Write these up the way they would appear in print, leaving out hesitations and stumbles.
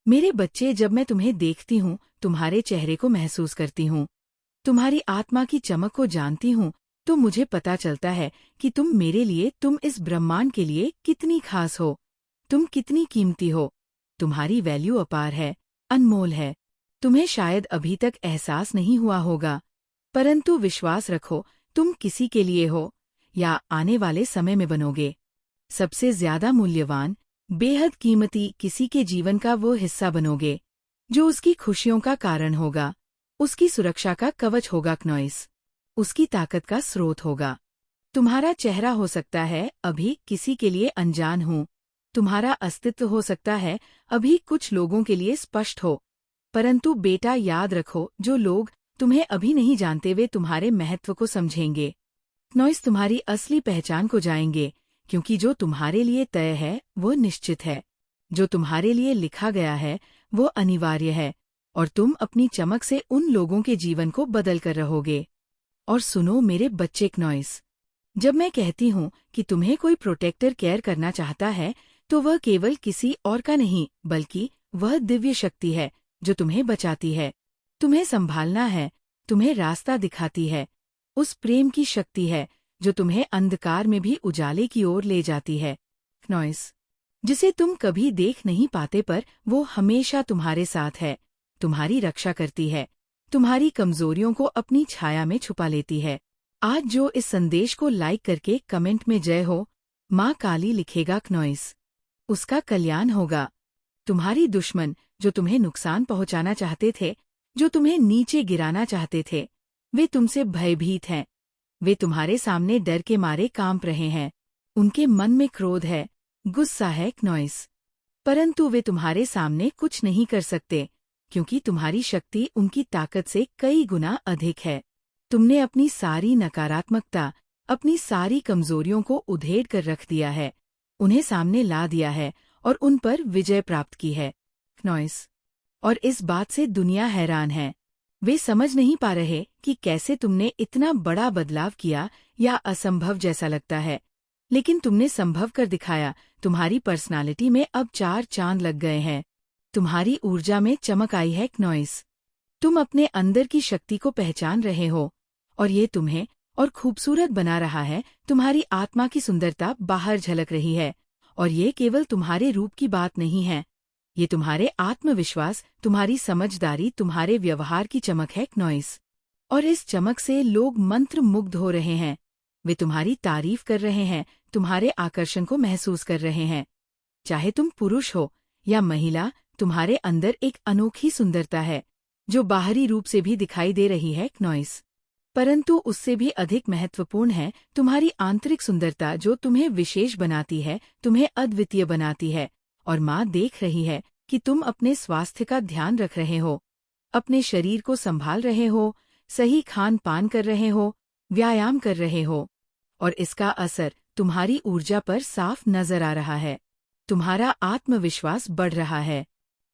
मेरे बच्चे, जब मैं तुम्हें देखती हूँ, तुम्हारे चेहरे को महसूस करती हूँ, तुम्हारी आत्मा की चमक को जानती हूँ, तो मुझे पता चलता है कि तुम मेरे लिए, तुम इस ब्रह्मांड के लिए कितनी खास हो, तुम कितनी कीमती हो। तुम्हारी वैल्यू अपार है, अनमोल है। तुम्हें शायद अभी तक एहसास नहीं हुआ होगा, परंतु विश्वास रखो, तुम किसी के लिए हो, या आने वाले समय में बनोगे सबसे ज्यादा मूल्यवान, बेहद कीमती किसी के जीवन का वो हिस्सा बनोगे, जो उसकी खुशियों का कारण होगा, उसकी सुरक्षा का कवच होगा क्नॉइस, उसकी ताकत का स्रोत होगा। तुम्हारा चेहरा हो सकता है अभी किसी के लिए अनजान हो, तुम्हारा अस्तित्व हो सकता है अभी कुछ लोगों के लिए स्पष्ट हो, परंतु बेटा याद रखो, जो लोग तुम्हें अभी नहीं जानते वे तुम्हारे महत्व को समझेंगे। क्नॉइस तुम्हारी असली पहचान को जाएंगे, क्योंकि जो तुम्हारे लिए तय है वो निश्चित है, जो तुम्हारे लिए लिखा गया है वो अनिवार्य है, और तुम अपनी चमक से उन लोगों के जीवन को बदल कर रहोगे। और सुनो मेरे बच्चे क्नॉइस, जब मैं कहती हूँ कि तुम्हें कोई प्रोटेक्टर केयर करना चाहता है, तो वह केवल किसी और का नहीं, बल्कि वह दिव्य शक्ति है जो तुम्हें बचाती है, तुम्हें संभालना है, तुम्हें रास्ता दिखाती है। उस प्रेम की शक्ति है जो तुम्हें अंधकार में भी उजाले की ओर ले जाती है क्नॉइस, जिसे तुम कभी देख नहीं पाते, पर वो हमेशा तुम्हारे साथ है, तुम्हारी रक्षा करती है, तुम्हारी कमजोरियों को अपनी छाया में छुपा लेती है। आज जो इस संदेश को लाइक करके कमेंट में जय हो माँ काली लिखेगा क्नॉइस, उसका कल्याण होगा। तुम्हारी दुश्मन जो तुम्हें नुकसान पहुंचाना चाहते थे, जो तुम्हें नीचे गिराना चाहते थे, वे तुमसे भयभीत हैं, वे तुम्हारे सामने डर के मारे कांप रहे हैं, उनके मन में क्रोध है, गुस्सा है क्नॉइस, परंतु वे तुम्हारे सामने कुछ नहीं कर सकते, क्योंकि तुम्हारी शक्ति उनकी ताकत से कई गुना अधिक है। तुमने अपनी सारी नकारात्मकता, अपनी सारी कमजोरियों को उधेड़ कर रख दिया है, उन्हें सामने ला दिया है और उन पर विजय प्राप्त की है क्नॉइस। और इस बात से दुनिया हैरान है, वे समझ नहीं पा रहे कि कैसे तुमने इतना बड़ा बदलाव किया, या असंभव जैसा लगता है, लेकिन तुमने संभव कर दिखाया। तुम्हारी पर्सनालिटी में अब 4 चांद लग गए हैं, तुम्हारी ऊर्जा में चमक आई है क्नॉइस, तुम अपने अंदर की शक्ति को पहचान रहे हो, और ये तुम्हें और खूबसूरत बना रहा है। तुम्हारी आत्मा की सुंदरता बाहर झलक रही है, और ये केवल तुम्हारे रूप की बात नहीं है, ये तुम्हारे आत्मविश्वास, तुम्हारी समझदारी, तुम्हारे व्यवहार की चमक है क्नॉइस। और इस चमक से लोग मंत्र मुग्ध हो रहे हैं, वे तुम्हारी तारीफ कर रहे हैं, तुम्हारे आकर्षण को महसूस कर रहे हैं। चाहे तुम पुरुष हो या महिला, तुम्हारे अंदर एक अनोखी सुंदरता है, जो बाहरी रूप से भी दिखाई दे रही है क्नॉइस, परंतु उससे भी अधिक महत्वपूर्ण है तुम्हारी आंतरिक सुंदरता, जो तुम्हें विशेष बनाती है, तुम्हें अद्वितीय बनाती है। और माँ देख रही है कि तुम अपने स्वास्थ्य का ध्यान रख रहे हो, अपने शरीर को संभाल रहे हो, सही खान पान कर रहे हो, व्यायाम कर रहे हो, और इसका असर तुम्हारी ऊर्जा पर साफ नजर आ रहा है। तुम्हारा आत्मविश्वास बढ़ रहा है,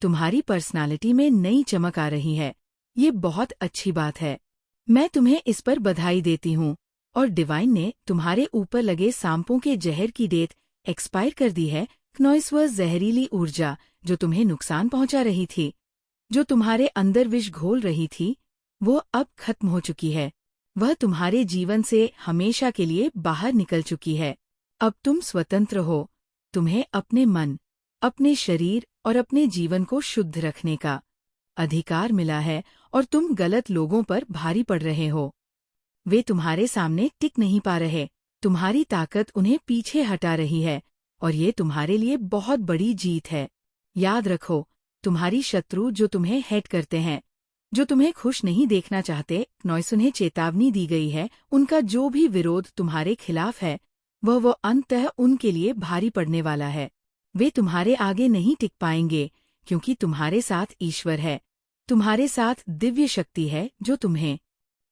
तुम्हारी पर्सनालिटी में नई चमक आ रही है। ये बहुत अच्छी बात है, मैं तुम्हें इस पर बधाई देती हूँ। और डिवाइन ने तुम्हारे ऊपर लगे सांपों के जहर की डेट एक्सपायर कर दी है क्नॉइस। वह जहरीली ऊर्जा जो तुम्हें नुकसान पहुंचा रही थी, जो तुम्हारे अंदर विष घोल रही थी, वो अब खत्म हो चुकी है। वह तुम्हारे जीवन से हमेशा के लिए बाहर निकल चुकी है। अब तुम स्वतंत्र हो, तुम्हें अपने मन, अपने शरीर और अपने जीवन को शुद्ध रखने का अधिकार मिला है, और तुम गलत लोगों पर भारी पड़ रहे हो, वे तुम्हारे सामने टिक नहीं पा रहे, तुम्हारी ताकत उन्हें पीछे हटा रही है, और ये तुम्हारे लिए बहुत बड़ी जीत है। याद रखो, तुम्हारी शत्रु जो तुम्हें हेट करते हैं, जो तुम्हें खुश नहीं देखना चाहते, क्नॉइस, उन्हें चेतावनी दी गई है, उनका जो भी विरोध तुम्हारे खिलाफ है, वह अंततः उनके लिए भारी पड़ने वाला है। वे तुम्हारे आगे नहीं टिक पाएंगे, क्योंकि तुम्हारे साथ ईश्वर है, तुम्हारे साथ दिव्य शक्ति है, जो तुम्हें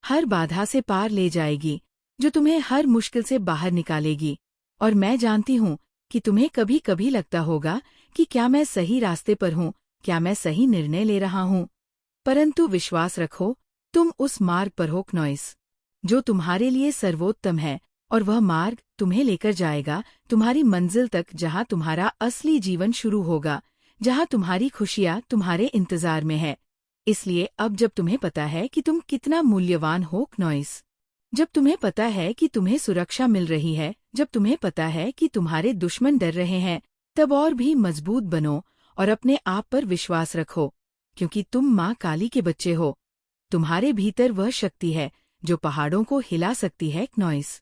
हर बाधा से पार ले जाएगी, जो तुम्हें हर मुश्किल से बाहर निकालेगी। और मैं जानती हूँ कि तुम्हें कभी कभी लगता होगा कि क्या मैं सही रास्ते पर हूँ, क्या मैं सही निर्णय ले रहा हूँ, परंतु विश्वास रखो, तुम उस मार्ग पर हो क्नॉइस, जो तुम्हारे लिए सर्वोत्तम है, और वह मार्ग तुम्हें लेकर जाएगा तुम्हारी मंजिल तक, जहाँ तुम्हारा असली जीवन शुरू होगा, जहाँ तुम्हारी खुशियाँ तुम्हारे इंतजार में है। इसलिए अब जब तुम्हें पता है कि तुम कितना मूल्यवान हो नॉइस, जब तुम्हें पता है कि तुम्हें सुरक्षा मिल रही है, जब तुम्हें पता है कि तुम्हारे दुश्मन डर रहे हैं, तब और भी मजबूत बनो और अपने आप पर विश्वास रखो, क्योंकि तुम माँ काली के बच्चे हो। तुम्हारे भीतर वह शक्ति है जो पहाड़ों को हिला सकती है नॉइस,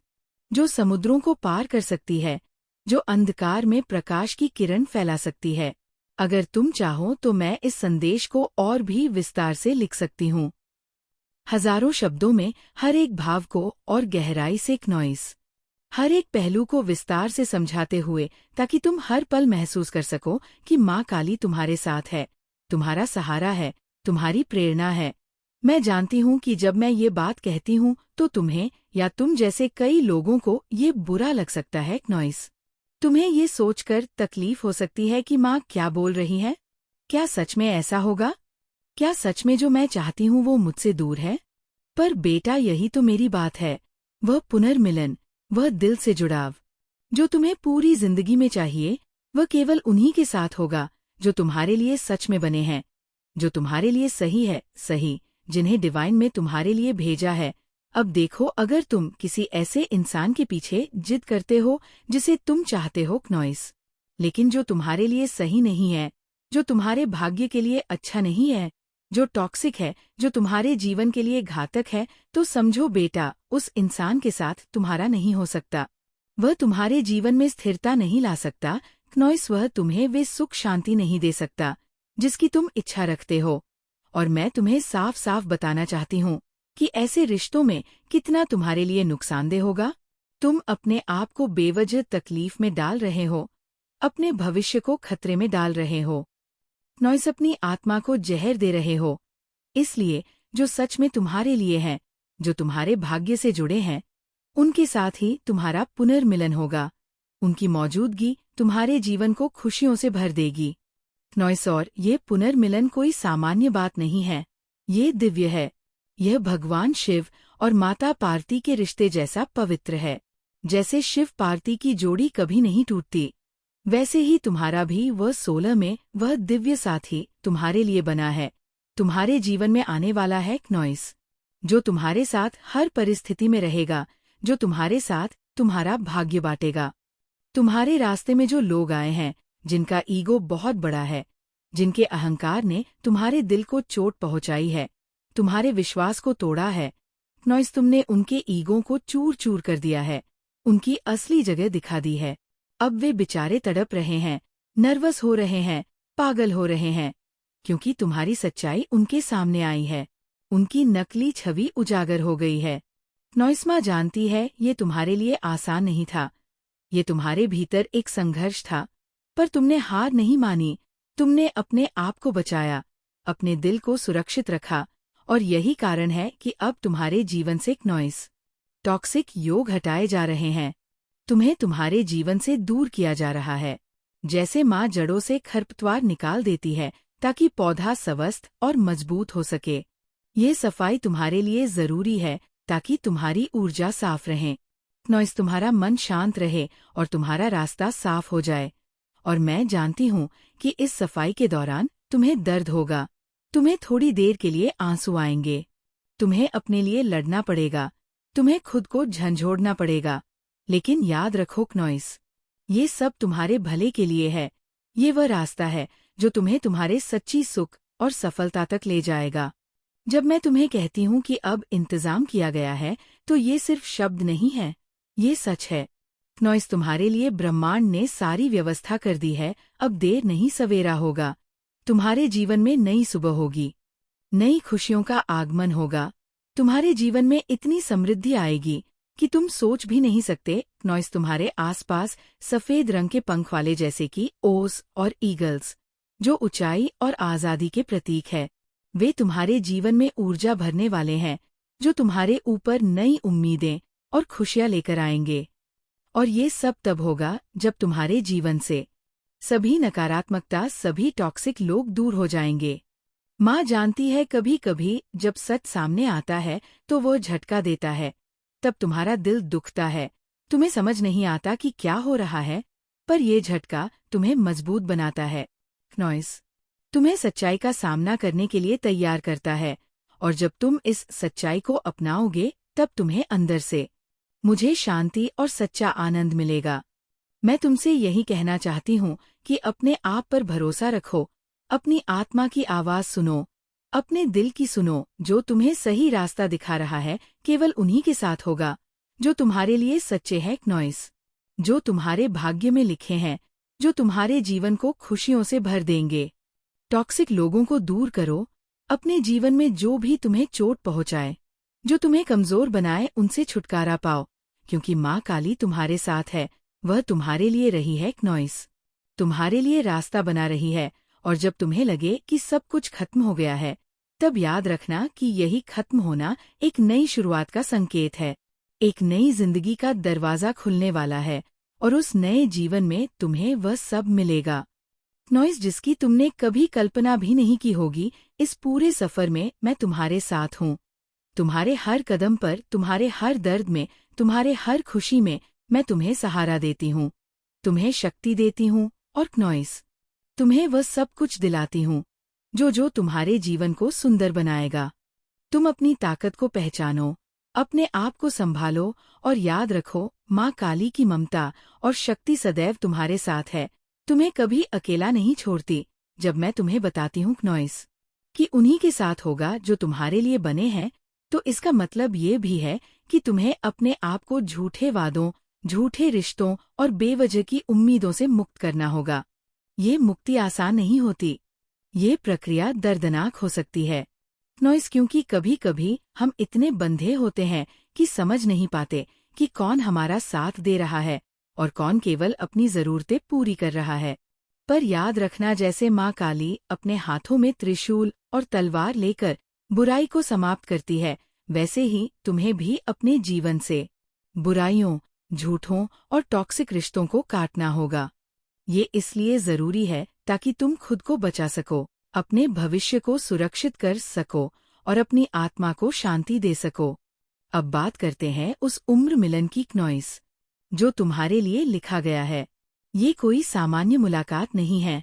जो समुद्रों को पार कर सकती है, जो अंधकार में प्रकाश की किरण फैला सकती है। अगर तुम चाहो तो मैं इस संदेश को और भी विस्तार से लिख सकती हूँ, हजारों शब्दों में, हर एक भाव को और गहराई से नॉइस, हर एक पहलू को विस्तार से समझाते हुए, ताकि तुम हर पल महसूस कर सको कि माँ काली तुम्हारे साथ है, तुम्हारा सहारा है, तुम्हारी प्रेरणा है। मैं जानती हूँ कि जब मैं ये बात कहती हूँ तो तुम्हें या तुम जैसे कई लोगों को ये बुरा लग सकता है नॉइस। तुम्हें ये सोचकर तकलीफ हो सकती है कि माँ क्या बोल रही है। क्या सच में ऐसा होगा? क्या सच में जो मैं चाहती हूँ वो मुझसे दूर है? पर बेटा, यही तो मेरी बात है, वह पुनर्मिलन, वह दिल से जुड़ाव जो तुम्हें पूरी जिंदगी में चाहिए, वह केवल उन्हीं के साथ होगा जो तुम्हारे लिए सच में बने हैं, जो तुम्हारे लिए सही है, सही, जिन्हें डिवाइन में तुम्हारे लिए भेजा है। अब देखो, अगर तुम किसी ऐसे इंसान के पीछे जिद करते हो जिसे तुम चाहते हो नॉइस, लेकिन जो तुम्हारे लिए सही नहीं है, जो तुम्हारे भाग्य के लिए अच्छा नहीं है, जो टॉक्सिक है, जो तुम्हारे जीवन के लिए घातक है, तो समझो बेटा, उस इंसान के साथ तुम्हारा नहीं हो सकता। वह तुम्हारे जीवन में स्थिरता नहीं ला सकता नॉइस, वह तुम्हें वे सुख शांति नहीं दे सकता जिसकी तुम इच्छा रखते हो। और मैं तुम्हें साफ साफ बताना चाहती हूँ कि ऐसे रिश्तों में कितना तुम्हारे लिए नुकसानदेह होगा। तुम अपने आप को बेवजह तकलीफ में डाल रहे हो, अपने भविष्य को खतरे में डाल रहे हो नॉइस, अपनी आत्मा को जहर दे रहे हो। इसलिए जो सच में तुम्हारे लिए हैं, जो तुम्हारे भाग्य से जुड़े हैं, उनके साथ ही तुम्हारा पुनर्मिलन होगा। उनकी मौजूदगी तुम्हारे जीवन को खुशियों से भर देगी नॉइस। और ये पुनर्मिलन कोई सामान्य बात नहीं है, ये दिव्य है। यह भगवान शिव और माता पार्वती के रिश्ते जैसा पवित्र है। जैसे शिव पार्वती की जोड़ी कभी नहीं टूटती, वैसे ही तुम्हारा भी वह 16 में वह दिव्य साथी तुम्हारे लिए बना है, तुम्हारे जीवन में आने वाला है नॉइस, जो तुम्हारे साथ हर परिस्थिति में रहेगा, जो तुम्हारे साथ तुम्हारा भाग्य बांटेगा। तुम्हारे रास्ते में जो लोग आए हैं, जिनका ईगो बहुत बड़ा है, जिनके अहंकार ने तुम्हारे दिल को चोट पहुंचाई है, तुम्हारे विश्वास को तोड़ा है नॉइस, तुमने उनके ईगो को चूर चूर कर दिया है, उनकी असली जगह दिखा दी है। अब वे बेचारे तड़प रहे हैं, नर्वस हो रहे हैं, पागल हो रहे हैं, क्योंकि तुम्हारी सच्चाई उनके सामने आई है, उनकी नकली छवि उजागर हो गई है नॉइस। माँ जानती है ये तुम्हारे लिए आसान नहीं था, ये तुम्हारे भीतर एक संघर्ष था, पर तुमने हार नहीं मानी, तुमने अपने आप को बचाया, अपने दिल को सुरक्षित रखा। और यही कारण है कि अब तुम्हारे जीवन से नॉइस, टॉक्सिक योग हटाए जा रहे हैं, तुम्हें तुम्हारे जीवन से दूर किया जा रहा है। जैसे माँ जड़ों से खरपतवार निकाल देती है ताकि पौधा स्वस्थ और मजबूत हो सके, ये सफाई तुम्हारे लिए जरूरी है ताकि तुम्हारी ऊर्जा साफ रहे नॉइस, तुम्हारा मन शांत रहे और तुम्हारा रास्ता साफ हो जाए। और मैं जानती हूँ कि इस सफाई के दौरान तुम्हें दर्द होगा, तुम्हें थोड़ी देर के लिए आंसू आएंगे, तुम्हें अपने लिए लड़ना पड़ेगा, तुम्हें खुद को झंझोड़ना पड़ेगा, लेकिन याद रखो नॉइस, ये सब तुम्हारे भले के लिए है। ये वह रास्ता है जो तुम्हें तुम्हारे सच्ची सुख और सफलता तक ले जाएगा। जब मैं तुम्हें कहती हूँ कि अब इंतजाम किया गया है, तो ये सिर्फ शब्द नहीं है, ये सच है नॉइस। तुम्हारे लिए ब्रह्मांड ने सारी व्यवस्था कर दी है, अब देर नहीं सवेरा होगा, तुम्हारे जीवन में नई सुबह होगी, नई खुशियों का आगमन होगा, तुम्हारे जीवन में इतनी समृद्धि आएगी कि तुम सोच भी नहीं सकते नॉइस। तुम्हारे आसपास सफेद रंग के पंख वाले जैसे कि ओस और ईगल्स, जो ऊंचाई और आजादी के प्रतीक है, वे तुम्हारे जीवन में ऊर्जा भरने वाले हैं, जो तुम्हारे ऊपर नई उम्मीदें और खुशियां लेकर आएंगे। और ये सब तब होगा जब तुम्हारे जीवन से सभी नकारात्मकता, सभी टॉक्सिक लोग दूर हो जाएंगे। माँ जानती है कभी कभी जब सच सामने आता है तो वो झटका देता है, तब तुम्हारा दिल दुखता है, तुम्हें समझ नहीं आता कि क्या हो रहा है, पर ये झटका तुम्हें मजबूत बनाता है, नॉइस तुम्हें सच्चाई का सामना करने के लिए तैयार करता है, और जब तुम इस सच्चाई को अपनाओगे तब तुम्हें अंदर से मुझे शांति और सच्चा आनंद मिलेगा। मैं तुमसे यही कहना चाहती हूँ कि अपने आप पर भरोसा रखो, अपनी आत्मा की आवाज सुनो, अपने दिल की सुनो। जो तुम्हें सही रास्ता दिखा रहा है केवल उन्हीं के साथ होगा जो तुम्हारे लिए सच्चे हैं। नॉइस जो तुम्हारे भाग्य में लिखे हैं, जो तुम्हारे जीवन को खुशियों से भर देंगे। टॉक्सिक लोगों को दूर करो। अपने जीवन में जो भी तुम्हें चोट पहुंचाए, जो तुम्हें कमजोर बनाए, उनसे छुटकारा पाओ, क्योंकि माँ काली तुम्हारे साथ है। वह तुम्हारे लिए रही है। नॉइस तुम्हारे लिए रास्ता बना रही है, और जब तुम्हें लगे कि सब कुछ खत्म हो गया है, तब याद रखना कि यही खत्म होना एक नई शुरुआत का संकेत है। एक नई जिंदगी का दरवाजा खुलने वाला है, और उस नए जीवन में तुम्हें वह सब मिलेगा नॉइस जिसकी तुमने कभी कल्पना भी नहीं की होगी। इस पूरे सफर में मैं तुम्हारे साथ हूँ। तुम्हारे हर कदम पर, तुम्हारे हर दर्द में, तुम्हारे हर खुशी में मैं तुम्हें सहारा देती हूँ, तुम्हें शक्ति देती हूँ, और नॉइस तुम्हें वह सब कुछ दिलाती हूँ जो तुम्हारे जीवन को सुंदर बनाएगा। तुम अपनी ताकत को पहचानो, अपने आप को संभालो, और याद रखो, माँ काली की ममता और शक्ति सदैव तुम्हारे साथ है। तुम्हें कभी अकेला नहीं छोड़ती। जब मैं तुम्हें बताती हूँ नॉइस कि उन्हीं के साथ होगा जो तुम्हारे लिए बने हैं, तो इसका मतलब ये भी है कि तुम्हें अपने आप को झूठे वादों, झूठे रिश्तों और बेवजह की उम्मीदों से मुक्त करना होगा। ये मुक्ति आसान नहीं होती, ये प्रक्रिया दर्दनाक हो सकती है नॉइस, क्योंकि कभी कभी हम इतने बंधे होते हैं कि समझ नहीं पाते कि कौन हमारा साथ दे रहा है और कौन केवल अपनी जरूरतें पूरी कर रहा है। पर याद रखना, जैसे माँ काली अपने हाथों में त्रिशूल और तलवार लेकर बुराई को समाप्त करती है, वैसे ही तुम्हें भी अपने जीवन से बुराइयों, झूठों और टॉक्सिक रिश्तों को काटना होगा। ये इसलिए जरूरी है ताकि तुम खुद को बचा सको, अपने भविष्य को सुरक्षित कर सको और अपनी आत्मा को शांति दे सको। अब बात करते हैं उस उम्र मिलन की नॉइस जो तुम्हारे लिए लिखा गया है। ये कोई सामान्य मुलाकात नहीं है,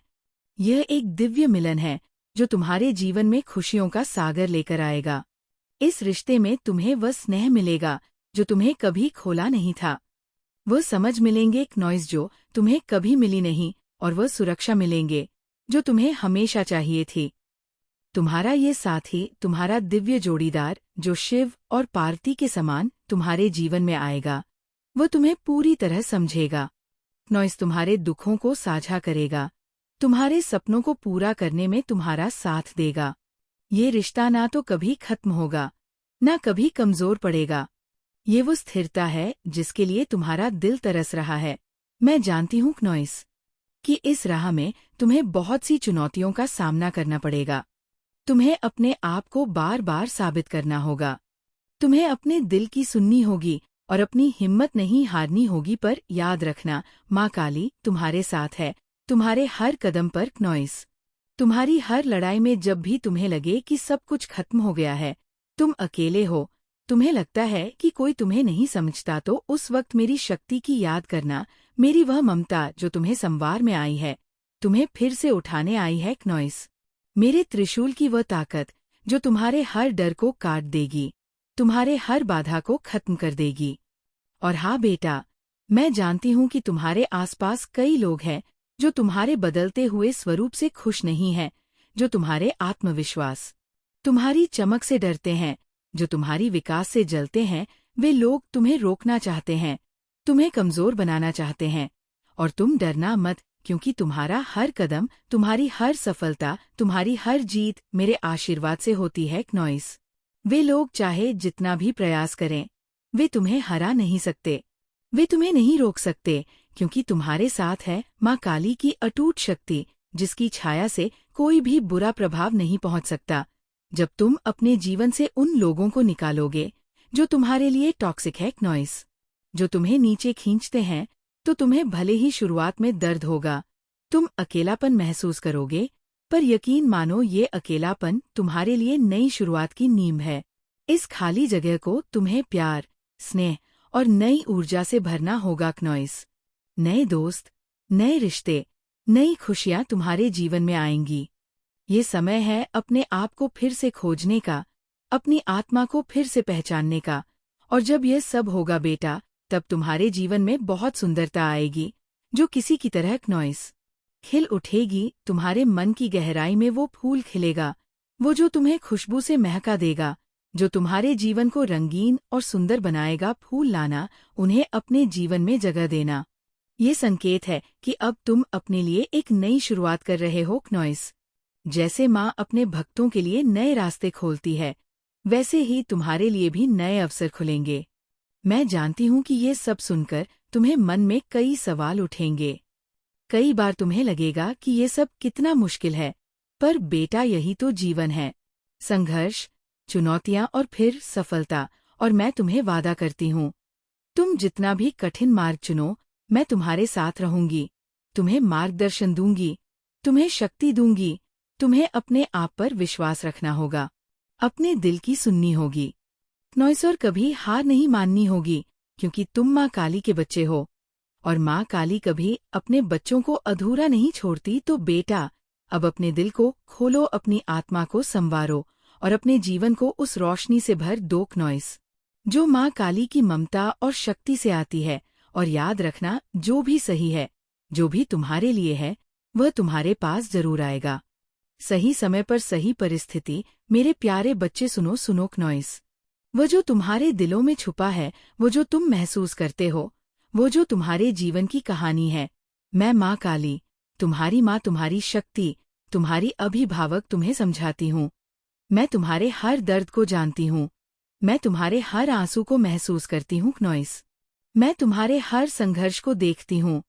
यह एक दिव्य मिलन है जो तुम्हारे जीवन में खुशियों का सागर लेकर आएगा। इस रिश्ते में तुम्हें वह स्नेह मिलेगा जो तुम्हें कभी खोला नहीं था, वह समझ मिलेंगे नॉइस जो तुम्हें कभी मिली नहीं, और वह सुरक्षा मिलेंगे जो तुम्हें हमेशा चाहिए थी। तुम्हारा ये साथी, तुम्हारा दिव्य जोड़ीदार जो शिव और पार्वती के समान तुम्हारे जीवन में आएगा, वह तुम्हें पूरी तरह समझेगा नॉइस, तुम्हारे दुखों को साझा करेगा, तुम्हारे सपनों को पूरा करने में तुम्हारा साथ देगा। ये रिश्ता ना तो कभी खत्म होगा, ना कभी कमजोर पड़ेगा। ये वो स्थिरता है जिसके लिए तुम्हारा दिल तरस रहा है। मैं जानती हूँ नॉइस कि इस राह में तुम्हें बहुत सी चुनौतियों का सामना करना पड़ेगा। तुम्हें अपने आप को बार बार साबित करना होगा, तुम्हें अपने दिल की सुननी होगी और अपनी हिम्मत नहीं हारनी होगी। पर याद रखना, माँ काली तुम्हारे साथ है, तुम्हारे हर कदम पर नॉइस। तुम्हारी हर लड़ाई में जब भी तुम्हें लगे कि सब कुछ खत्म हो गया है, तुम अकेले हो, तुम्हें लगता है कि कोई तुम्हें नहीं समझता, तो उस वक्त मेरी शक्ति की याद करना, मेरी वह ममता जो तुम्हें संवार में आई है, तुम्हें फिर से उठाने आई है नॉइस। मेरे त्रिशूल की वह ताकत जो तुम्हारे हर डर को काट देगी, तुम्हारे हर बाधा को खत्म कर देगी। और हाँ बेटा, मैं जानती हूँ कि तुम्हारे आसपास कई लोग हैं जो तुम्हारे बदलते हुए स्वरूप से खुश नहीं हैं, जो तुम्हारे आत्मविश्वास, तुम्हारी चमक से डरते हैं, जो तुम्हारी विकास से जलते हैं। वे लोग तुम्हें रोकना चाहते हैं, तुम्हें कमजोर बनाना चाहते हैं। और तुम डरना मत, क्योंकि तुम्हारा हर कदम, तुम्हारी हर सफलता, तुम्हारी हर जीत मेरे आशीर्वाद से होती है नॉइस। वे लोग चाहे जितना भी प्रयास करें, वे तुम्हें हरा नहीं सकते, वे तुम्हें नहीं रोक सकते, क्योंकि तुम्हारे साथ है माँ काली की अटूट शक्ति, जिसकी छाया से कोई भी बुरा प्रभाव नहीं पहुंच सकता। जब तुम अपने जीवन से उन लोगों को निकालोगे जो तुम्हारे लिए टॉक्सिक है नॉइस, जो तुम्हें नीचे खींचते हैं, तो तुम्हें भले ही शुरुआत में दर्द होगा, तुम अकेलापन महसूस करोगे, पर यकीन मानो ये अकेलापन तुम्हारे लिए नई शुरुआत की नींव है। इस खाली जगह को तुम्हें प्यार, स्नेह और नई ऊर्जा से भरना होगा नॉइस। नए दोस्त, नए रिश्ते, नई खुशियां तुम्हारे जीवन में आएंगी। ये समय है अपने आप को फिर से खोजने का, अपनी आत्मा को फिर से पहचानने का। और जब यह सब होगा बेटा, तब तुम्हारे जीवन में बहुत सुंदरता आएगी, जो किसी की तरह नॉइस खिल उठेगी। तुम्हारे मन की गहराई में वो फूल खिलेगा, वो जो तुम्हें खुशबू से महका देगा, जो तुम्हारे जीवन को रंगीन और सुंदर बनाएगा। फूल लाना, उन्हें अपने जीवन में जगह देना, ये संकेत है कि अब तुम अपने लिए एक नई शुरुआत कर रहे हो। नॉइस जैसे माँ अपने भक्तों के लिए नए रास्ते खोलती है, वैसे ही तुम्हारे लिए भी नए अवसर खुलेंगे। मैं जानती हूँ कि ये सब सुनकर तुम्हें मन में कई सवाल उठेंगे। कई बार तुम्हें लगेगा कि ये सब कितना मुश्किल है, पर बेटा यही तो जीवन है। संघर्ष, चुनौतियाँ और फिर सफलता। और मैं तुम्हें वादा करती हूँ, तुम जितना भी कठिन मार्ग चुनो, मैं तुम्हारे साथ रहूंगी, तुम्हें मार्गदर्शन दूंगी, तुम्हें शक्ति दूंगी। तुम्हें अपने आप पर विश्वास रखना होगा, अपने दिल की सुननी होगी। नॉइस और कभी हार नहीं माननी होगी, क्योंकि तुम माँ काली के बच्चे हो, और माँ काली कभी अपने बच्चों को अधूरा नहीं छोड़ती। तो बेटा, अब अपने दिल को खोलो, अपनी आत्मा को संवारो और अपने जीवन को उस रोशनी से भर दो। नॉइस जो माँ काली की ममता और शक्ति से आती है। और याद रखना, जो भी सही है, जो भी तुम्हारे लिए है, वह तुम्हारे पास जरूर आएगा, सही समय पर, सही परिस्थिति। मेरे प्यारे बच्चे, सुनो सुनो। नॉइस वो जो तुम्हारे दिलों में छुपा है, वो जो तुम महसूस करते हो, वो जो तुम्हारे जीवन की कहानी है, मैं माँ काली, तुम्हारी माँ, तुम्हारी शक्ति, तुम्हारी अभिभावक, तुम्हें समझाती हूँ। मैं तुम्हारे हर दर्द को जानती हूँ, मैं तुम्हारे हर आंसू को महसूस करती हूँ। नॉइस मैं तुम्हारे हर संघर्ष को देखती हूँ,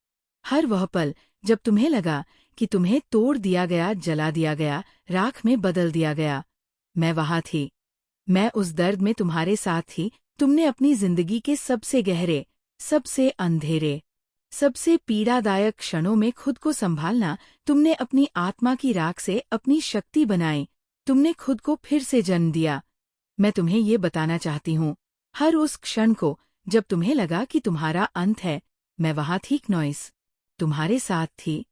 हर वह पल जब तुम्हें लगा कि तुम्हें तोड़ दिया गया, जला दिया गया, राख में बदल दिया गया। मैं वहाँ थी, मैं उस दर्द में तुम्हारे साथ थी। तुमने अपनी जिंदगी के सबसे गहरे, सबसे अंधेरे, सबसे पीड़ादायक क्षणों में खुद को संभालना, तुमने अपनी आत्मा की राख से अपनी शक्ति बनाई, तुमने खुद को फिर से जन्म दिया। मैं तुम्हें ये बताना चाहती हूँ, हर उस क्षण को जब तुम्हें लगा कि तुम्हारा अंत है, मैं वहाँ थी। नॉइस तुम्हारे साथ थी,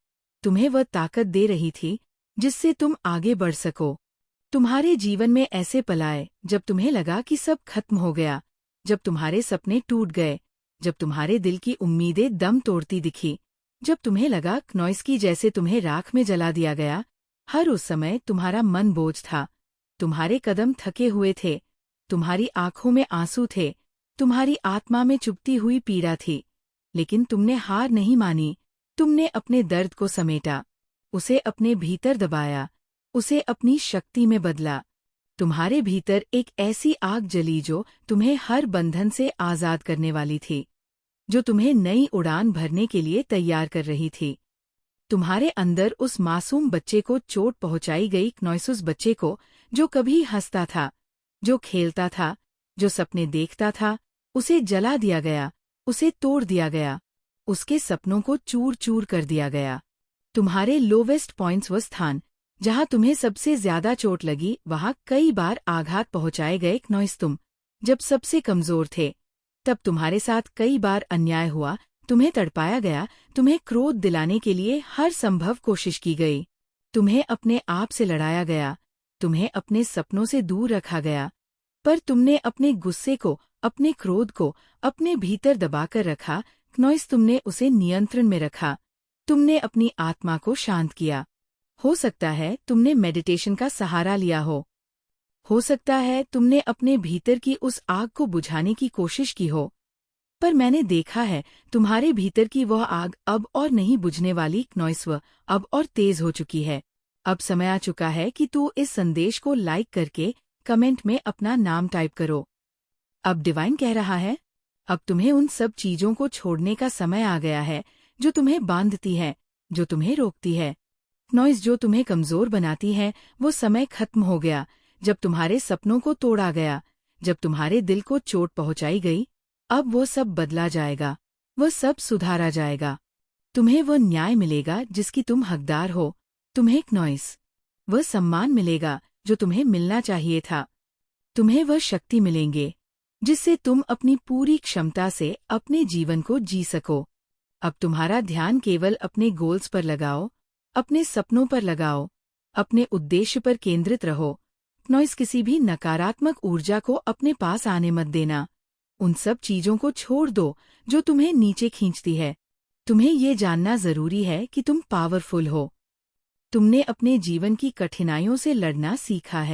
तुम्हें वह ताकत दे रही थी जिससे तुम आगे बढ़ सको। तुम्हारे जीवन में ऐसे पल आए जब तुम्हें लगा कि सब खत्म हो गया, जब तुम्हारे सपने टूट गए, जब तुम्हारे दिल की उम्मीदें दम तोड़ती दिखी, जब तुम्हें लगा नॉइस की जैसे तुम्हें राख में जला दिया गया। हर उस समय तुम्हारा मन बोझ था, तुम्हारे कदम थके हुए थे, तुम्हारी आंखों में आंसू थे, तुम्हारी आत्मा में चुभती हुई पीड़ा थी। लेकिन तुमने हार नहीं मानी, तुमने अपने दर्द को समेटा, उसे अपने भीतर दबाया, उसे अपनी शक्ति में बदला। तुम्हारे भीतर एक ऐसी आग जली जो तुम्हें हर बंधन से आजाद करने वाली थी, जो तुम्हें नई उड़ान भरने के लिए तैयार कर रही थी। तुम्हारे अंदर उस मासूम बच्चे को चोट पहुंचाई गई। नॉइस उस बच्चे को जो कभी हंसता था, जो खेलता था, जो सपने देखता था, उसे जला दिया गया, उसे तोड़ दिया गया, उसके सपनों को चूर चूर कर दिया गया। तुम्हारे लोवेस्ट पॉइंट्स, वो स्थान जहां तुम्हें सबसे ज्यादा चोट लगी, वहां कई बार आघात पहुंचाए गए। नॉइस तुम जब सबसे कमजोर थे, तब तुम्हारे साथ कई बार अन्याय हुआ, तुम्हें तड़पाया गया, तुम्हें क्रोध दिलाने के लिए हर संभव कोशिश की गई, तुम्हें अपने आप से लड़ाया गया, तुम्हें अपने सपनों से दूर रखा गया। पर तुमने अपने गुस्से को, अपने क्रोध को अपने भीतर दबाकर रखा। नॉइस तुमने उसे नियंत्रण में रखा, तुमने अपनी आत्मा को शांत किया। हो सकता है तुमने मेडिटेशन का सहारा लिया हो सकता है तुमने अपने भीतर की उस आग को बुझाने की कोशिश की हो, पर मैंने देखा है तुम्हारे भीतर की वह आग अब और नहीं बुझने वाली। नॉइस वह अब और तेज हो चुकी है। अब समय आ चुका है कि तू इस संदेश को लाइक करके कमेंट में अपना नाम टाइप करो। अब डिवाइन कह रहा है, अब तुम्हें उन सब चीजों को छोड़ने का समय आ गया है जो तुम्हें बांधती है, जो तुम्हें रोकती है। नॉइस जो तुम्हें कमजोर बनाती है, वो समय खत्म हो गया। जब तुम्हारे सपनों को तोड़ा गया, जब तुम्हारे दिल को चोट पहुंचाई गई, अब वो सब बदला जाएगा, वह सब सुधारा जाएगा। तुम्हें वह न्याय मिलेगा जिसकी तुम हकदार हो, तुम्हें नॉइस वह सम्मान मिलेगा जो तुम्हें मिलना चाहिए था, तुम्हें वह शक्ति मिलेंगे जिससे तुम अपनी पूरी क्षमता से अपने जीवन को जी सको। अब तुम्हारा ध्यान केवल अपने गोल्स पर लगाओ, अपने सपनों पर लगाओ, अपने उद्देश्य पर केंद्रित रहो। नॉइस किसी भी नकारात्मक ऊर्जा को अपने पास आने मत देना। उन सब चीजों को छोड़ दो जो तुम्हें नीचे खींचती है। तुम्हें ये जानना जरूरी है कि तुम पावरफुल हो। तुमने अपने जीवन की कठिनाइयों से लड़ना सीखा है।